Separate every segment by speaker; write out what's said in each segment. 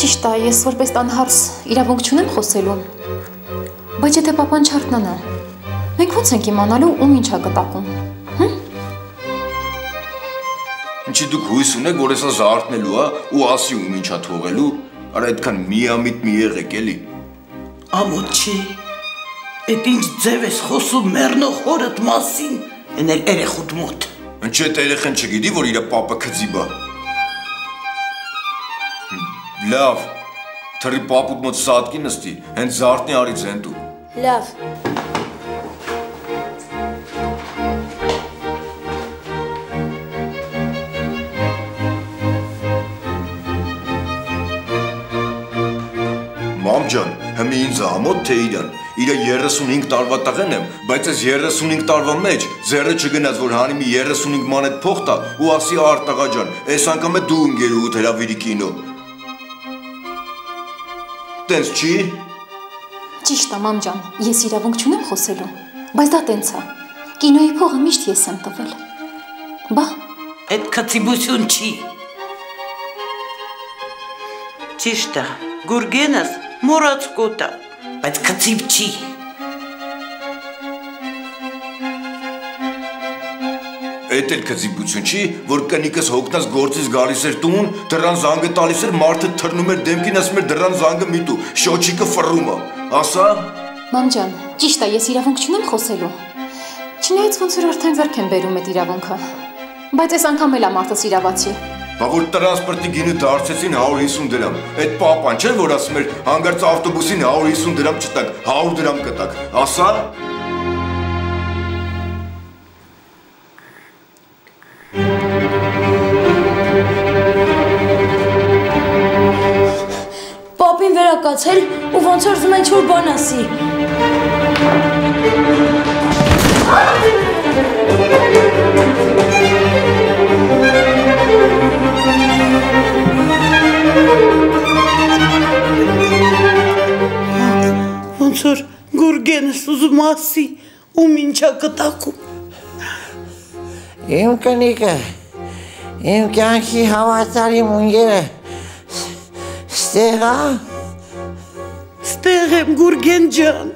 Speaker 1: Ճիշտ է, ես որպես տանհարց իրավունք չունեմ խոսելու, բայց եթե պապան չարթնանա, մենք ո՞նց ենք իմանալու ում ինչ է կտակում,
Speaker 2: Ինչի դուք հույս ունեք, որ հեսա զարթնելու է ու ասի ում ինչ է թողելու, արա այդքան միամիտ մի եղեք էլի։
Speaker 3: Ամոթ չի, էդ ինչ ձև ես խոսում մեռնող հորդ մասին, են էլ երեխուդ մոտ։
Speaker 2: Ինչի այդ երեխեն չգիտի, որ իր պապը քծիբ է։ Լավ, թռի պապուդ մոտ սատկի նստի, հենց զարթնի արից հեն դու։
Speaker 4: Լավ։
Speaker 2: Մամ ջան, հմի ինձ ամոթ թե իրան, իրա 35 տարվա տղեն եմ, բայց այս 35 տարվա մեջ ձերը չգնաց, որ հանի մի 35 մանետ փող տա ու ասի արտաղա ջան, այս անգամ է դու ընկերուհուդ հրավիրի կինո։ Տենց չի։
Speaker 1: Ճիշտ է, մամ ջան, ես իրավունք չունեմ խոսելու, բայց դա տենց է, կինոյի փողը միշտ ես եմ տվել, բա։
Speaker 3: Այդ քծիբություն չի։ Ճիշտ է, Գուրգենս մորած կոտ է, բայց քծիբ չի։
Speaker 2: Էդ էլ քծիբություն չի, որ կնիկս հոգնած գործից գալիս էր տուն, դրան զանգը տալիս էր, մարդը թռնում էր դեմքին, ասում էր դրան զանգը միտու, շոչիկը ֆռում է, ասա։
Speaker 1: Մամ ջան, ճիշտ է, ես իրավունք չունեմ խոսելու, չնայած ոնց որ արդեն ձեռք եմ բերում այդ իրավունքը, բայց այս անգամ էլ է մարդս իրավացի։
Speaker 2: Բա որ տրանսպորտի գինը դարձեցին 150 դրամ, այդ պապան չէ, որ ասում էր հանգարց ավտոբուսին 150 դրամ չտակ, 100 դրամ կտակ, ասա։
Speaker 4: Պապին վերակացել ու ոնց որ զում ինչ-որ բան ասի։
Speaker 3: Ոնց որ Գուրգենս ուզում ասի, ում ինչա կտակում։
Speaker 5: Իմ կնիկը, իմ կյանքի հավատարիմ ունգերը, ստեղ է։
Speaker 3: Ստեղ եմ Գուրգեն ջան։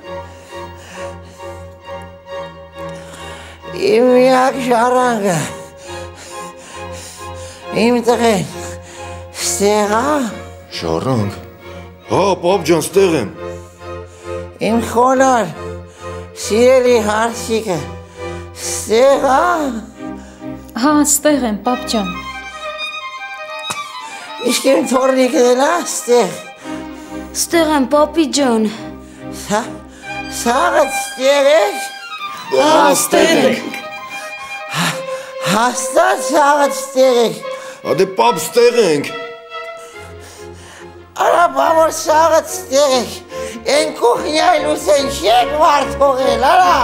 Speaker 5: Իմ միակ ժառանգը, իմ տղեն, ստեղ է։
Speaker 2: Ժառանգ, հա, պապ ջան, ստեղ եմ։
Speaker 5: Իմ խոնար, սիրելի հարսիկը, ստեղ է։
Speaker 1: Հա, ստեղ եմ, պապ ջան։
Speaker 5: Իսկ իմ թորնիկն էլ է ստեղ։
Speaker 4: Ստեղ եմ, պապի ջան։
Speaker 5: Սաղը ստեղ եք։
Speaker 3: Հա, ստեղ ենք։
Speaker 5: Հաստատ սաղը ստեղ եք։
Speaker 2: Ադե պապ ստեղ ենք։
Speaker 5: Արա բավոր սաղը ստեղ եք։ Են կուխնյայ լուսեն չեք վարդ հողել, արա։